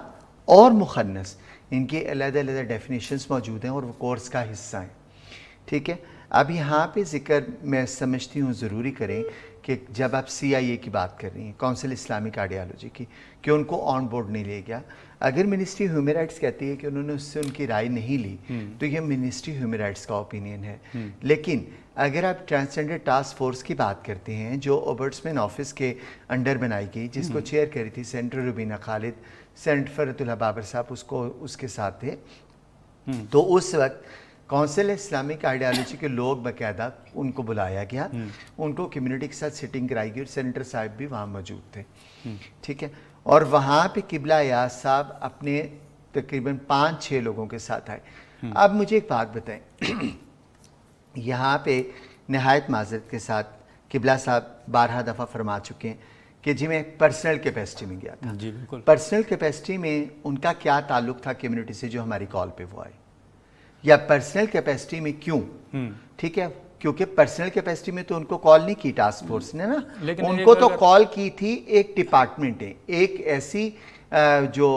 और मुखन्नस, इनके अलग-अलग डेफिनेशंस मौजूद हैं और वो कोर्स का हिस्सा हैं, ठीक है। अब यहाँ पे ज़िक्र मैं समझती हूँ ज़रूरी करें कि जब आप CIA की बात कर रही हैं, काउंसिल इस्लामिक आइडियालॉजी की, कि उनको ऑन बोर्ड नहीं ले गया, अगर मिनिस्ट्री ह्यूमन राइट्स कहती है कि उन्होंने उससे उनकी राय नहीं ली, तो ये मिनिस्ट्री ह्यूमन राइट्स का ओपिनियन है। लेकिन अगर आप ट्रांसजेंडर टास्क फोर्स की बात करते हैं जो ओबर्ट्समैन ऑफिस के अंडर बनाई गई, जिसको चेयर करी थी सेनेटर रुबीना खालिद, सेनेटर फरतुल्लाह बाबर साहब उसको उसके साथ थे, तो उस वक्त काउंसिल इस्लामिक आइडियालॉजी के लोग बाकायदा उनको बुलाया गया, उनको कम्युनिटी के साथ सिटिंग कराई गई और सेनेटर साहब भी वहाँ मौजूद थे, ठीक है। और वहाँ पे किबला याज साहब अपने तकरीबन 5-6 लोगों के साथ आए। अब मुझे एक बात बताएं, यहाँ पे नहायत माजरत के साथ किबला साहब 12 दफ़ा फरमा चुके हैं कि जी मैं पर्सनल कैपेसिटी में गया था। जी बिल्कुल। पर्सनल कैपेसिटी में उनका क्या ताल्लुक था कम्युनिटी से जो हमारी कॉल पे वो आए, या पर्सनल कैपेसिटी में क्यों, ठीक है, क्योंकि पर्सनल कैपेसिटी में तो उनको कॉल नहीं की टास्क फोर्स ने ना, उनको तो कॉल की थी एक डिपार्टमेंट है, एक ऐसी जो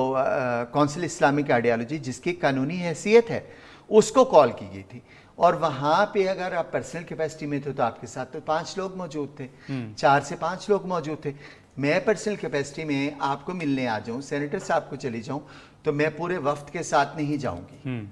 काउंसिल इस्लामिक आइडियालॉजी जिसकी कानूनी हैसियत है, उसको कॉल की गई थी। और वहाँ पे अगर आप पर्सनल कैपेसिटी में थे तो आपके साथ तो 5 लोग मौजूद थे, 4 से 5 लोग मौजूद थे। मैं पर्सनल कैपेसिटी में आपको मिलने आ जाऊँ, सेनेटर साहब को चली जाऊँ, तो मैं पूरे वफ्त के साथ नहीं जाऊँगी,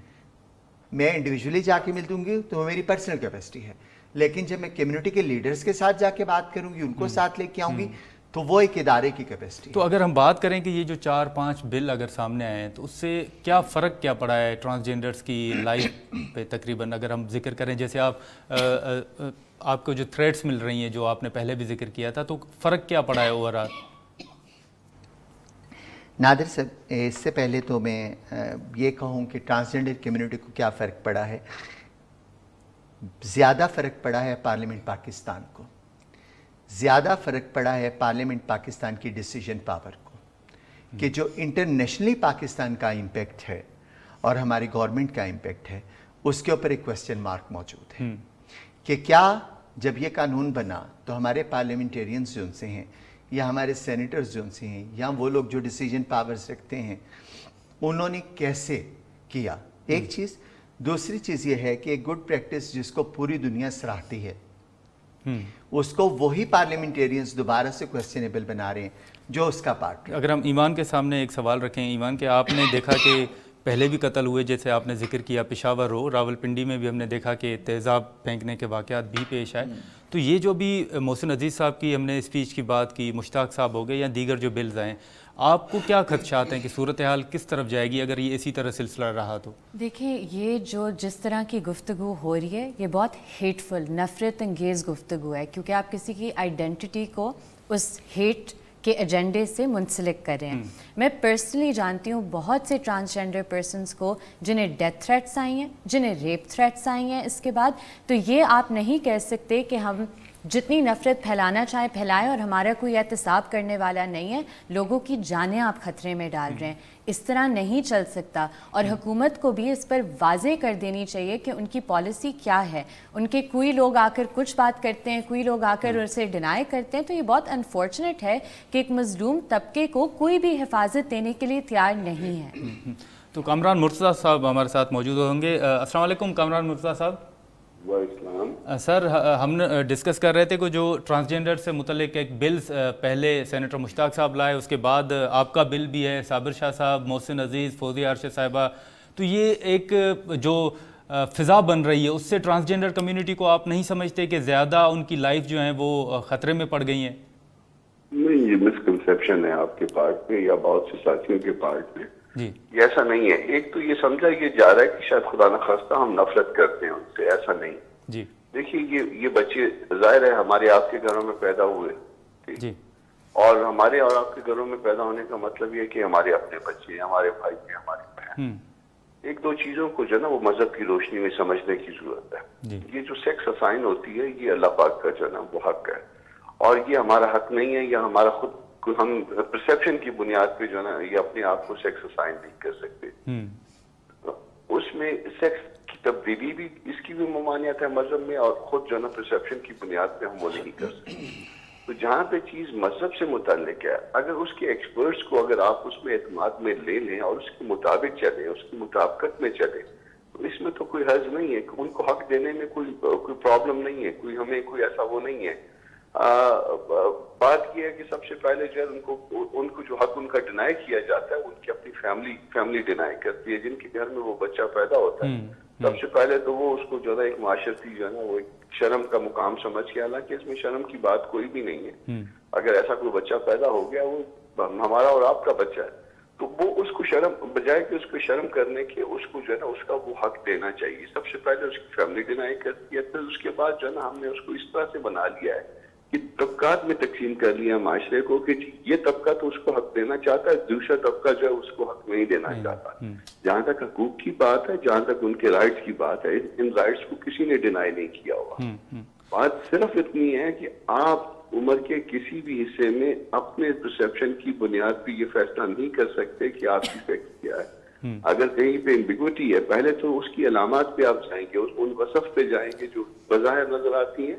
मैं इंडिविजुअली जाके मिल दूंगी, तो मेरी पर्सनल कैपेसिटी है। लेकिन जब मैं कम्युनिटी के लीडर्स के साथ जाके बात करूंगी, उनको साथ लेके आऊंगी, तो वो एक इदारे की कैपेसिटी। तो अगर हम बात करें कि ये जो 4-5 बिल अगर सामने आए हैं तो उससे क्या फ़र्क क्या पड़ा है ट्रांसजेंडर्स की लाइफ पे? तकरीबन अगर हम जिक्र करें, जैसे आपको जो थ्रेट्स मिल रही हैं जो आपने पहले भी जिक्र किया था, तो फ़र्क क्या पड़ा है ओवरऑल? नादिर साहब, इससे पहले तो मैं ये कहूँ कि ट्रांसजेंडर कम्युनिटी को क्या फ़र्क पड़ा है, ज़्यादा फ़र्क पड़ा है पार्लियामेंट पाकिस्तान को, ज़्यादा फ़र्क पड़ा है पार्लियामेंट पाकिस्तान की डिसीजन पावर को, कि जो इंटरनेशनली पाकिस्तान का इम्पेक्ट है और हमारी गवर्नमेंट का इम्पेक्ट है, उसके ऊपर एक क्वेश्चन मार्क मौजूद है कि क्या जब ये कानून बना तो हमारे पार्लियामेंटेरियंस जो उनसे हैं या हमारे सेनेटर्स जो उनसे हैं या वो लोग जो डिसीजन पावर्स रखते हैं, उन्होंने कैसे किया, एक चीज़। दूसरी चीज़ ये है कि एक गुड प्रैक्टिस जिसको पूरी दुनिया सराहती है, اس کو وہی پارلیمنٹیرینز دوبارہ سے کویسچنیبل بنا رہے ہیں جو اس کا پارٹ۔ اگر ہم ایمان کے سامنے ایک سوال رکھیں، ایمان کہ آپ نے دیکھا کہ پہلے بھی قتل ہوئے، جیسے آپ نے ذکر کیا پشاور ہو، راولپنڈی میں بھی ہم نے دیکھا کہ تیزاب پھینکنے کے واقعات بھی پیش آئے، تو یہ جو بھی محسن عزیز صاحب کی ہم نے اسپیچ کی بات کی، مشتاق صاحب ہو گئے یا دیگر جو بلز آئیں، آپ کو کیا خدشات ہیں کہ صورتحال کس طرف جائے گی اگر یہ اسی طرح سلسلہ رہا تو؟ دیکھیں، یہ جو جس طرح کی گفتگو ہو رہی ہے یہ بہت ہیٹفل، نفرت انگیز گفتگو ہے، کیونکہ آپ کسی کی آئیڈینٹی کو اس ہیٹ کے ایجنڈے سے منسلک کر رہے ہیں۔ میں پرسنلی جانتی ہوں بہت سے ٹرانسجینڈر پرسنس کو جنہیں ڈیتھ تھریٹس آئی ہیں، جنہیں ریپ تھریٹس آئی ہیں اس کے بعد، تو یہ آپ نہیں کہہ سکتے کہ ہم جتنی نفرت پھیلانا چاہیں پھیلائیں اور ہمارا کوئی احتساب کرنے والا نہیں ہے، لوگوں کی جانیں آپ خطرے میں ڈال رہے ہیں۔ اس طرح نہیں چل سکتا، اور حکومت کو بھی اس پر واضح کر دینی چاہیے کہ ان کی پالیسی کیا ہے۔ ان کے کوئی لوگ آ کر کچھ بات کرتے ہیں، کوئی لوگ آ کر اسے ڈینائی کرتے ہیں، تو یہ بہت انفارچونیٹ ہے کہ ایک مظلوم طبقے کو کوئی بھی حفاظت دینے کے لیے تیار نہیں ہے۔ تو کامران مرتضیٰ صاحب ہمارے ساتھ موجود ہوں گے۔ السلام علیکم کامران مرتضیٰ صاحب۔ سر، ہم ڈسکس کر رہے تھے کہ جو ٹرانسجینڈر سے متعلق ایک بلز پہلے سینیٹر مشتاق صاحب لائے، اس کے بعد آپ کا بل بھی ہے، صابر شاہ صاحب، محسن عزیز، فوزیہ ارشد صاحبہ، تو یہ ایک جو فضا بن رہی ہے اس سے ٹرانسجینڈر کمیونٹی کو آپ نہیں سمجھتے کہ زیادہ ان کی لائف جو ہیں وہ خطرے میں پڑ گئی ہیں؟ نہیں، یہ مسکنسیپشن ہے آپ کے پارٹ میں یا بہت سے ساتھیوں کے پارٹ میں۔ جی، یہ ایسا نہیں ہے۔ ایک تو یہ سمجھا یہ جا رہا ہے کہ شاید خدا نخواستہ ہم نفرت کرتے ہیں ان سے، ایسا نہیں۔ جی دیکھیے، یہ بچے ظاہر ہے ہمارے آپ کے گھروں میں پیدا ہوئے، جی، اور ہمارے اور آپ کے گھروں میں پیدا ہونے کا مطلب یہ کہ ہمارے اپنے بچے ہیں، ہمارے بھائی ہیں، ہماری بہن۔ ایک دو چیزوں کو جو ہے نا وہ مذہب کی روشنی میں سمجھنے کی ضرورت ہے۔ یہ جو سیکس اسائن ہوتی ہے یہ اللہ پاک کا جو ہے نا وہ حق ہے، اور یہ ہمارا حق نہیں ہے، یا ہمارا خود ہم پرسیپشن کی بنیاد پہ جو ہے نا یہ اپنے آپ کو سیکس اسائن نہیں کر سکتے۔ اس میں سیکس کی تبدیلی بھی، اس کی بھی ممانعت ہے مذہب میں، اور خود جو ہے نا پرسیپشن کی بنیاد پہ ہم وہ نہیں کر سکتے۔ تو جہاں پہ چیز مذہب سے متعلق ہے، اگر اس کے ایکسپرٹس کو اگر آپ اس میں اعتماد میں لے لیں اور اس کے مطابق چلیں، اس کی مطابقت میں چلیں، تو اس میں تو کوئی حرج نہیں ہے، ان کو حق دینے میں کوئی پرابلم نہیں ہے، ہمیں کوئی ایسا وہ نہیں ہے۔ بات یہ ہے کہ سب سے پہلے جو ہے ان کو جو حق ان کا ڈینائی کیا جاتا ہے، ان کی اپنی فیملی ڈینائی کرتی ہے، جن کے گھر میں وہ بچہ پیدا ہوتا ہے۔ سب سے پہلے تو وہ اس کو جو ہے ایک معاشرتی جو ہے نا وہ ایک شرم کا مقام سمجھ کے، حالانکہ اس میں شرم کی بات کوئی بھی نہیں ہے۔ اگر ایسا کوئی بچہ پیدا ہو گیا، وہ ہمارا اور آپ کا بچہ ہے، تو وہ اس کو شرم، بجائے کہ اس کو شرم کرنے کے، اس کو جو ہے نا اس کا وہ حق دینا چاہیے۔ سب سے پہلے اس کی فیملی ڈینائی کرتی ہے، پھر اس کے بعد جو ہے نا ہم نے اس کو اس طرح سے بنا لیا ہے کہ طبقات میں تقسیم کر لیا معاشرے کو کہ یہ طبقہ تو اس کو حق دینا چاہتا ہے، دوسرا طبقہ جو ہے اس کو حق نہیں دینا چاہتا۔ جہاں تک حقوق کی بات ہے، جہاں تک ان کے رائٹس کی بات ہے، ان رائٹس کو کسی نے ڈینائی نہیں کیا ہوا۔ بات صرف اتنی ہے کہ آپ عمر کے کسی بھی حصے میں اپنے پرسیپشن کی بنیاد پہ یہ فیصلہ نہیں کر سکتے کہ آپ کی سیکس کیا ہے۔ اگر کہیں پہ ایمبیگوٹی ہے، پہلے تو اس کی علامات پہ آپ جائیں گے، ان وصف پہ جائیں گے جو بظاہر نظر آتی ہیں،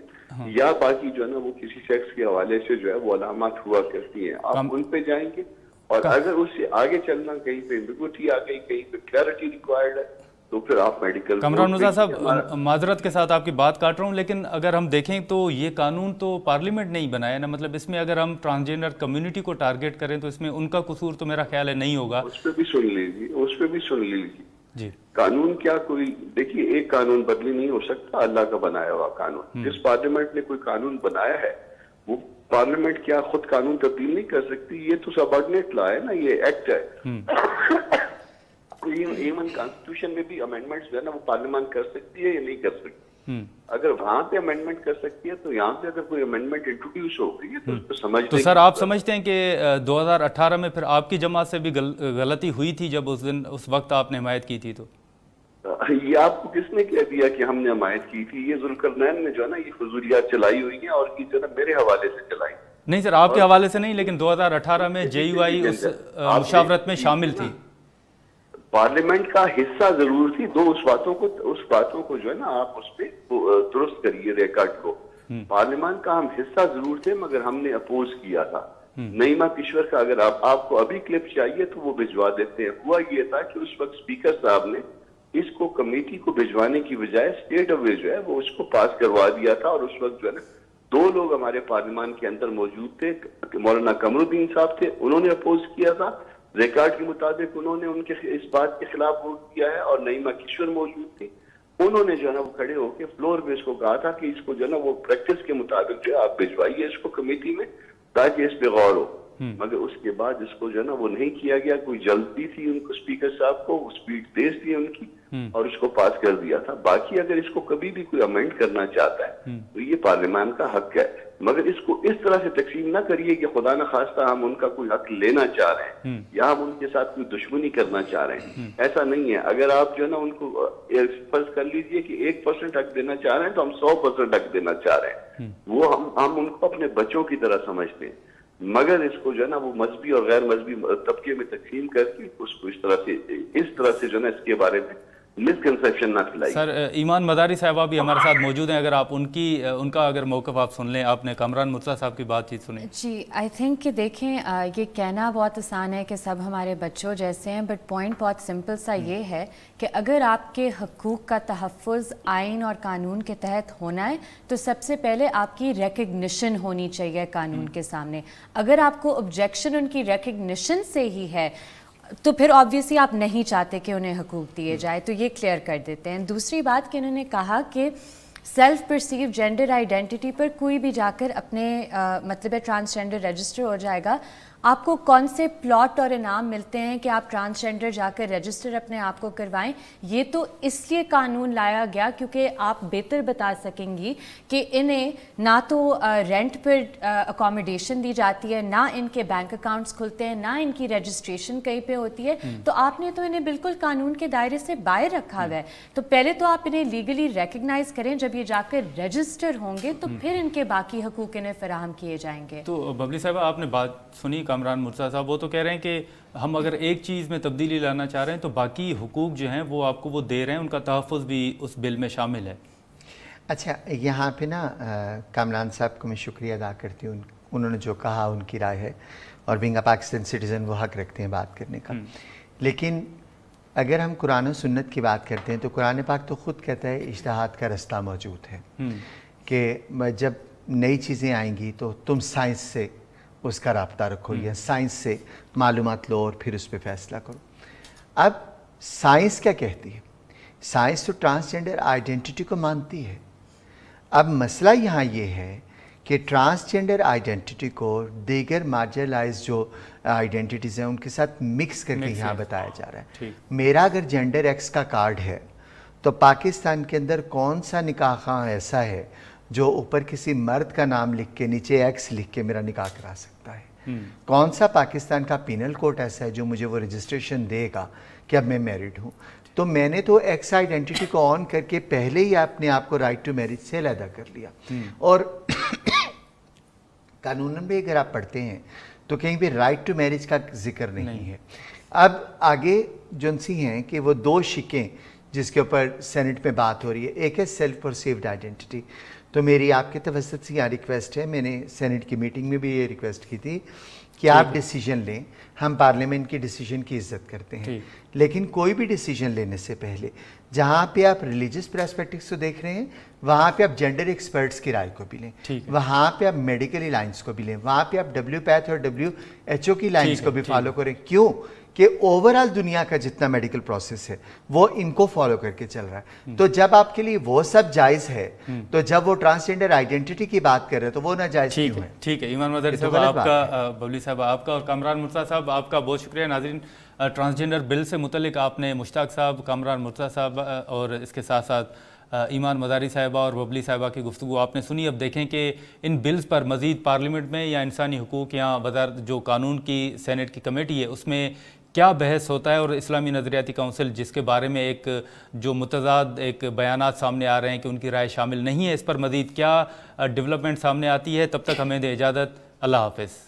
یا باقی جو ہے نا وہ کسی شخص کے حوالے سے جو ہے وہ علامات ہوا کرتی ہیں، آپ ان پہ جائیں گے۔ اور اگر اس سے آگے چلنا، کہیں پہ ایمبیگوٹی آ گئی، کہیں پہ کلیئرٹی ریکوائرڈ ہے، تو پھر آپ میڈیکل۔ کامران مرزا صاحب، معذرت کے ساتھ آپ کی بات کاٹ رہا ہوں، لیکن اگر ہم دیکھیں تو یہ قانون تو پارلیمنٹ نے ہی بنایا نا، مطلب اس میں اگر ہم ٹرانسجینڈر کمیونٹی کو ٹارگیٹ کریں تو اس میں ان کا قصور تو میرا خیال ہے نہیں ہوگا۔ اس پہ بھی سن لیجیے جی۔ قانون کیا کوئی، دیکھیے ایک قانون بدلی نہیں ہو سکتا، اللہ کا بنایا ہوا قانون۔ جس پارلیمنٹ نے کوئی قانون بنایا ہے، وہ پارلیمنٹ کیا خود قانون تبدیل نہیں کر سکتی؟ یہ تو سبارڈینیٹ لا ہے نا، یہ ایکٹ ہے۔ ایون کانسٹیٹیوشن میں بھی امینڈمنٹس جو ہے نا وہ پارلیمان کر سکتی ہے یا نہیں کر سکتی؟ اگر وہاں پہ امینڈمنٹ کر سکتی ہے تو یہاں پہ اگر کوئی امینڈمنٹ انٹروڈیوس ہو گئی ہے تو سمجھتے ہیں۔ تو سر آپ سمجھتے ہیں کہ 2018 میں پھر آپ کی جماعت سے بھی غلطی ہوئی تھی جب اس وقت آپ نے حمایت کی تھی؟ تو یہ آپ کو کس نے کہہ دیا کہ ہم نے حمایت کی تھی؟ یہ ذوالقرنین نے جو ہے نا یہ فضولیات چلائی ہوئی ہیں، اور یہ جو ہے نا میرے حوالے سے چلائی۔ نہیں سر، آپ کے حوالے سے نہیں، لیکن 2018 میں جے یو آئی اس مشاورت میں شامل تھی، پارلیمنٹ کا حصہ ضرور تھی۔ اس باتوں کو جو ہے نا آپ اس پہ درست کریے ریکارڈ کو۔ پارلیمان کا ہم حصہ ضرور تھے، مگر ہم نے اپوز کیا تھا۔ نعیمہ کشور کا اگر آپ کو ابھی کلپ چاہیے تو وہ بھجوا دیتے ہیں۔ ہوا یہ تھا کہ اس وقت اسپیکر صاحب نے اس کو کمیٹی کو بھجوانے کی بجائے اسٹیٹ اوے جو ہے وہ اس کو پاس کروا دیا تھا، اور اس وقت جو ہے نا 2 لوگ ہمارے پارلیمان کے اندر موجود تھے, مولانا قمر الدین صاحب تھے, انہوں نے اپوز کیا تھا, ریکارڈ کے مطابق انہوں نے ان کے اس بات کے خلاف ووٹ کیا ہے, اور نعیمہ کشور موجود تھی, انہوں نے جو ہے نا وہ کھڑے ہو کے فلور پہ اس کو کہا تھا کہ اس کو جو ہے نا وہ پریکٹس کے مطابق جو ہے آپ بھجوائیے اس کو کمیٹی میں تاکہ اس پہ غور ہو. مگر اس کے بعد اس کو جو ہے نا وہ نہیں کیا گیا, کوئی جلدی تھی ان کو اسپیکر صاحب کو, وہ سپیڈ تیز تھی ان کی, اور اس کو پاس کر دیا تھا. باقی اگر اس کو کبھی بھی کوئی امینڈ کرنا چاہتا ہے تو یہ پارلیمان کا حق ہے, مگر اس کو اس طرح سے تقسیم نہ کریے کہ خدا نہ خواستہ ہم ان کا کوئی حق لینا چاہ رہے ہیں یا ہم ان کے ساتھ کوئی دشمنی کرنا چاہ رہے ہیں. ایسا نہیں ہے. اگر آپ جو ہے نا ان کو فرض کر لیجئے کہ 1% حق دینا چاہ رہے ہیں تو ہم 100% حق دینا چاہ رہے ہیں. وہ ہم ان کو اپنے بچوں کی طرح سمجھتے ہیں, مگر اس کو جو ہے نا وہ مذہبی اور غیر مذہبی طبقے میں تقسیم کر کے اس کو اس طرح سے جو ہے نا اس کے بارے میں مسکنسیپشن نہ پھیلائی. سر ایمان مداری صاحبہ بھی ہمارے ساتھ موجود ہیں, اگر آپ ان کا اگر موقف آپ سن لیں. آپ نے کامران مرتضیٰ صاحب کی بات چیت سنی. جی آئی تھنک کہ دیکھیں یہ کہنا بہت آسان ہے کہ سب ہمارے بچوں جیسے ہیں, بٹ پوائنٹ بہت سمپل سا یہ ہے کہ اگر آپ کے حقوق کا تحفظ آئین اور قانون کے تحت ہونا ہے تو سب سے پہلے آپ کی ریکگنیشن ہونی چاہیے قانون کے سامنے. اگر آپ کو آبجیکشن ان کی ریکگنیشن سے ہی ہے تو پھر آبویسلی آپ نہیں چاہتے کہ انہیں حقوق دیے جائے, تو یہ کلیئر کر دیتے ہیں. دوسری بات کہ انہوں نے کہا کہ سیلف پرسیو جینڈر آئیڈینٹی پر کوئی بھی جا کر اپنے مطلب ٹرانسجینڈر رجسٹر ہو جائے گا. آپ کو کون سے پلاٹ اور انعام ملتے ہیں کہ آپ ٹرانسجینڈر جا کر رجسٹر اپنے آپ کو کروائیں؟ یہ تو اس لیے قانون لایا گیا کیونکہ آپ بہتر بتا سکیں گی کہ انہیں نہ تو رینٹ پر اکوموڈیشن دی جاتی ہے, نہ ان کے بینک اکاؤنٹس کھلتے ہیں, نہ ان کی رجسٹریشن کہیں پہ ہوتی ہے. تو آپ نے تو انہیں بالکل قانون کے دائرے سے باہر رکھا ہوا ہے. تو پہلے تو آپ انہیں لیگلی ریکگنائز کریں, جب یہ جا کر رجسٹر ہوں گے تو پھر ان کے باقی حقوق انہیں فراہم کیے جائیں گے. تو ببلی صاحبہ آپ نے بات سنی کامران مرتضیٰ صاحب, وہ تو کہہ رہے ہیں کہ ہم اگر ایک چیز میں تبدیلی لانا چاہ رہے ہیں تو باقی حقوق جو ہیں وہ آپ کو وہ دے رہے ہیں, ان کا تحفظ بھی اس بل میں شامل ہے. اچھا یہاں پہ نا کامران صاحب کو میں شکریہ ادا کرتی ہوں, انہوں نے جو کہا ان کی رائے ہے, اور بینگ اے پاکستان سٹیزن وہ حق رکھتے ہیں بات کرنے کا. لیکن اگر ہم قرآن و سنت کی بات کرتے ہیں تو قرآن پاک تو خود کہتا ہے اجتہاد کا رستہ موجود ہے, کہ جب نئی چیزیں آئیں گی تو تم سائنس سے اس کا رابطہ رکھو یا سائنس سے معلومات لو اور پھر اس پہ فیصلہ کرو. اب سائنس کیا کہتی ہے؟ سائنس تو ٹرانسجینڈر آئیڈینٹی کو مانتی ہے. اب مسئلہ یہاں یہ ہے کہ ٹرانسجینڈر آئیڈینٹی کو دیگر مارجنلائز جو آئیڈینٹیز ہیں ان کے ساتھ مکس کر کے یہاں بتایا جا رہا ہے. میرا اگر جینڈر ایکس کا کارڈ ہے تو پاکستان کے اندر کون سا نکاح خواہ ایسا ہے جو اوپر کسی مرد کا نام لکھ کے نیچے ایکس لکھ کے میرا نکاح کرا سکتا ہے؟ کون سا پاکستان کا پینل کوڈ ایسا ہے جو مجھے وہ رجسٹریشن دے گا کہ اب میں میرڈ ہوں؟ تو میں نے تو ایکس آئیڈینٹی کو آن کر کے پہلے ہی اپنے آپ کو رائٹ ٹو میرج سے علیحدہ کر لیا. اور قانون میں اگر آپ پڑھتے ہیں تو کہیں بھی رائٹ ٹو میرج کا ذکر نہیں ہے. اب آگے جنسی ہیں کہ وہ 2 شقیں جس کے اوپر سینٹ میں بات ہو رہی ہے, ایک ہے سیلف پرسیوڈ آئیڈینٹی. تو میری آپ کے توسط سے یہ ریکویسٹ ہے, میں نے سینٹ کی میٹنگ میں بھی یہ ریکویسٹ کی تھی کہ آپ ڈیسیجن لیں. ہم پارلیمنٹ کی ڈیسیجن کی عزت کرتے ہیں, لیکن کوئی بھی ڈیسیجن لینے سے پہلے جہاں پہ آپ ریلیجس پرسپیکٹس کو دیکھ رہے ہیں وہاں پہ آپ جینڈر ایکسپرٹس کی رائے کو بھی لیں, وہاں پہ آپ میڈیکل لائنس کو بھی لیں, وہاں پہ آپ WHO اور WHO کی لائنس کو بھی فالو کریں. کیوں کہ اوورآل دنیا کا جتنا میڈیکل پروسیس ہے وہ ان کو فالو کر کے چل رہا ہے. تو جب آپ کے لیے وہ سب جائز ہے تو جب وہ ٹرانسجینڈر آئیڈینٹی کی بات کر رہے ہیں تو وہ ناجائز کیوں ہے؟ ٹھیک ہے. ایمان مداری صاحب آپ کا, ببلی صاحب آپ کا, اور کامران مرتضیٰ صاحب آپ کا بہت شکریہ. ناظرین ٹرانسجینڈر بل سے متعلق آپ نے مشتاق صاحب, کامران مرتضیٰ صاحب اور اس کے ساتھ ساتھ ایمان مداری صاحبہ اور ببلی صاحبہ کی گفتگو آپ نے سنی. اب دیکھیں کہ ان بلز پر مزید پارلیمنٹ میں یا انسانی حقوق یا وزارت جو قانون کی سینٹ کی کمیٹی ہے اس میں کیا بحث ہوتا ہے, اور اسلامی نظریاتی کونسل جس کے بارے میں ایک جو متضاد ایک بیانات سامنے آ رہے ہیں کہ ان کی رائے شامل نہیں ہے, اس پر مزید کیا ڈیولپمنٹ سامنے آتی ہے. تب تک ہمیں دے اجازت, اللہ حافظ.